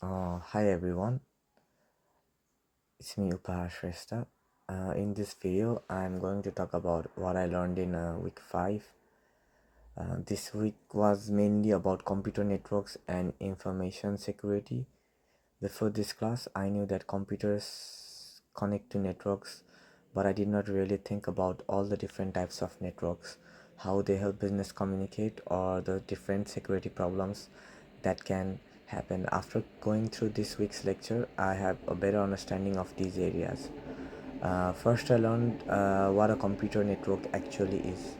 Hi everyone, it's me Upahar Shrestha. In this video, I'm going to talk about what I learned in week 5. This week was mainly about computer networks and information security. Before this class, I knew that computers connect to networks, but I did not really think about all the different types of networks, how they help business communicate, or the different security problems that can happen. After going through this week's lecture, I have a better understanding of these areas. First, I learned what a computer network actually is.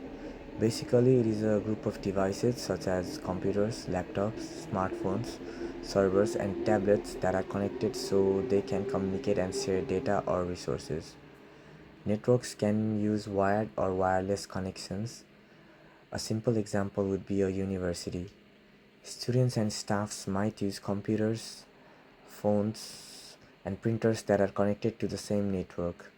Basically, it is a group of devices such as computers, laptops, smartphones, servers, and tablets that are connected so they can communicate and share data or resources. Networks can use wired or wireless connections. A simple example would be a university. Students and staffs might use computers, phones, and printers that are connected to the same network.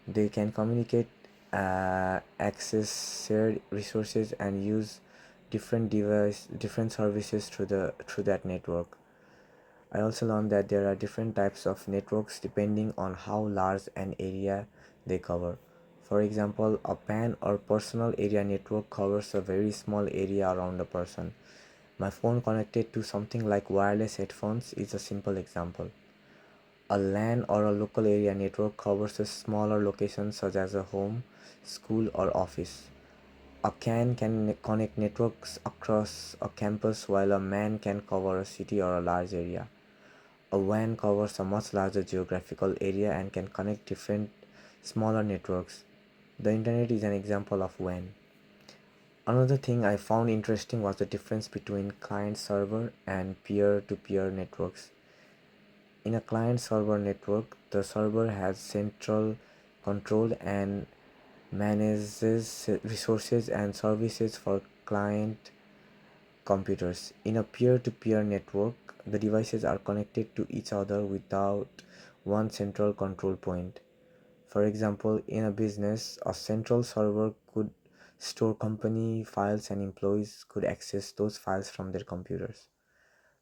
They can communicate, access shared resources, and use different services through that network. I also learned that there are different types of networks depending on how large an area they cover. For example, a PAN or personal area network covers a very small area around a person. My phone connected to something like wireless headphones is a simple example. A LAN or a local area network covers a smaller location such as a home, school, or office. A CAN can connect networks across a campus while a MAN can cover a city or a large area. A WAN covers a much larger geographical area and can connect different smaller networks. The internet is an example of WAN. Another thing I found interesting was the difference between client server and peer to peer networks. In a client server network, the server has central control and manages resources and services for client computers. In a peer to peer network, the devices are connected to each other without one central control point. For example, in a business, a central server could store company files and employees could access those files from their computers.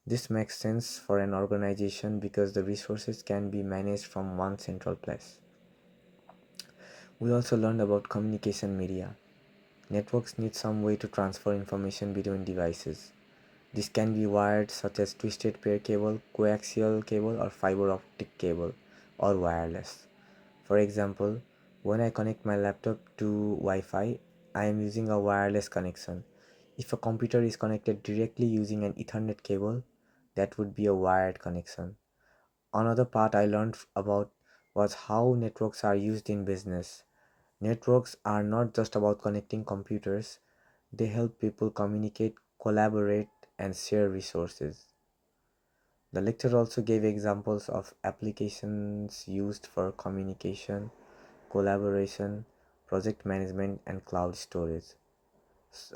This makes sense for an organization because the resources can be managed from one central place. We also learned about communication media. Networks need some way to transfer information between devices. This can be wired, such as twisted pair cable, coaxial cable, or fiber optic cable, or wireless. For example, when I connect my laptop to Wi Fi, I am using a wireless connection. If a computer is connected directly using an Ethernet cable, that would be a wired connection. Another part I learned about was how networks are used in business. Networks are not just about connecting computers, they help people communicate, collaborate, and share resources. The lecture also gave examples of applications used for communication, collaboration, project management, and cloud storage.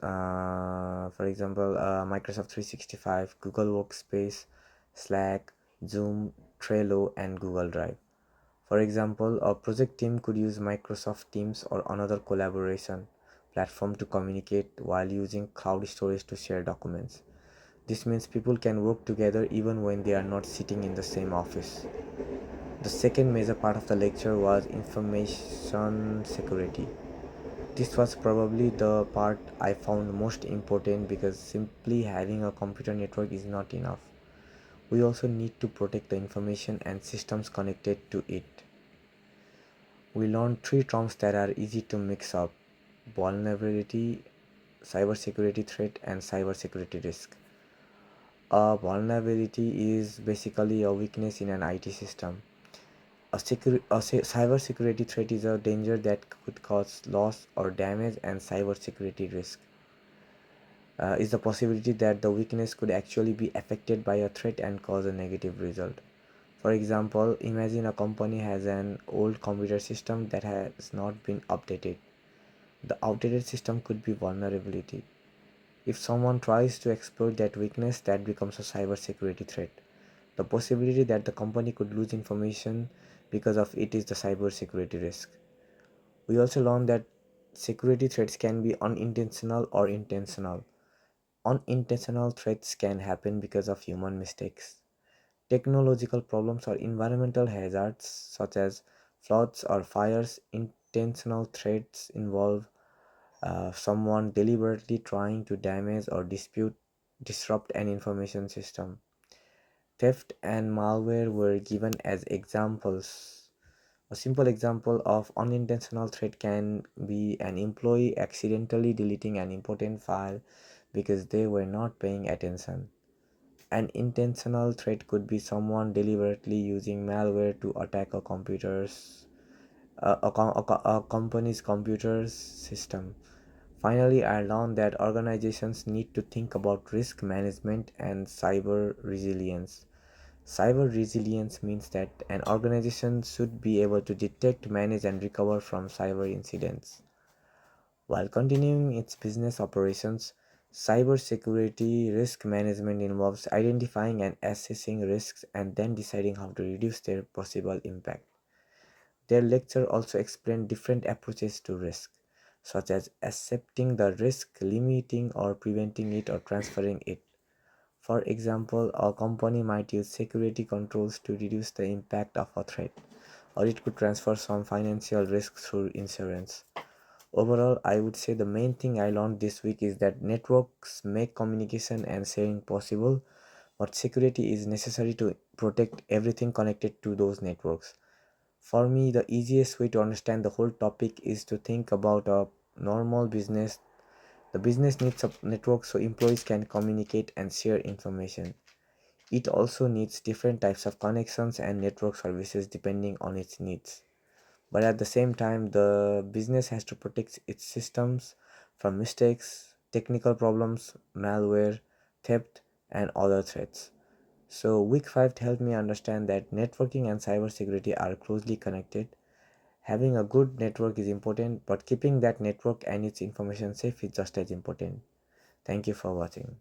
For example, Microsoft 365, Google Workspace, Slack, Zoom, Trello, and Google Drive. For example, a project team could use Microsoft Teams or another collaboration platform to communicate while using cloud storage to share documents. This means people can work together even when they are not sitting in the same office. The second major part of the lecture was information security. This was probably the part I found most important because simply having a computer network is not enough. We also need to protect the information and systems connected to it. We learned three terms that are easy to mix up: vulnerability, cybersecurity threat, and cybersecurity risk. A vulnerability is basically a weakness in an IT system. Cybersecurity threat is a danger that could cause loss or damage, and cybersecurity risk is the possibility that the weakness could actually be affected by a threat and cause a negative result. For example, imagine a company has an old computer system that has not been updated. The outdated system could be vulnerability. If someone tries to exploit that weakness, that becomes a cybersecurity threat. The possibility that the company could lose information because of it is the cybersecurity risk. We also learned that security threats can be unintentional or intentional. Unintentional threats can happen because of human mistakes. Technological problems or environmental hazards such as floods or fires. Intentional threats involve someone deliberately trying to damage or disrupt an information system. Theft and malware were given as examples. A simple example of unintentional threat can be an employee accidentally deleting an important file because they were not paying attention. An intentional threat could be someone deliberately using malware to attack a company's computer system. Finally, I learned that organizations need to think about risk management and cyber resilience. Cyber resilience means that an organization should be able to detect, manage, and recover from cyber incidents. While continuing its business operations, cybersecurity risk management involves identifying and assessing risks and then deciding how to reduce their possible impact. Their lecture also explained different approaches to risk, such as accepting the risk, limiting or preventing it, or transferring it. For example, a company might use security controls to reduce the impact of a threat, or it could transfer some financial risk through insurance. Overall, I would say the main thing I learned this week is that networks make communication and sharing possible, but security is necessary to protect everything connected to those networks. For me, the easiest way to understand the whole topic is to think about a normal business. The business needs a network so employees can communicate and share information. It also needs different types of connections and network services depending on its needs. But at the same time, the business has to protect its systems from mistakes, technical problems, malware, theft, and other threats. So, week 5 helped me understand that networking and cybersecurity are closely connected. Having a good network is important, but keeping that network and its information safe is just as important. Thank you for watching.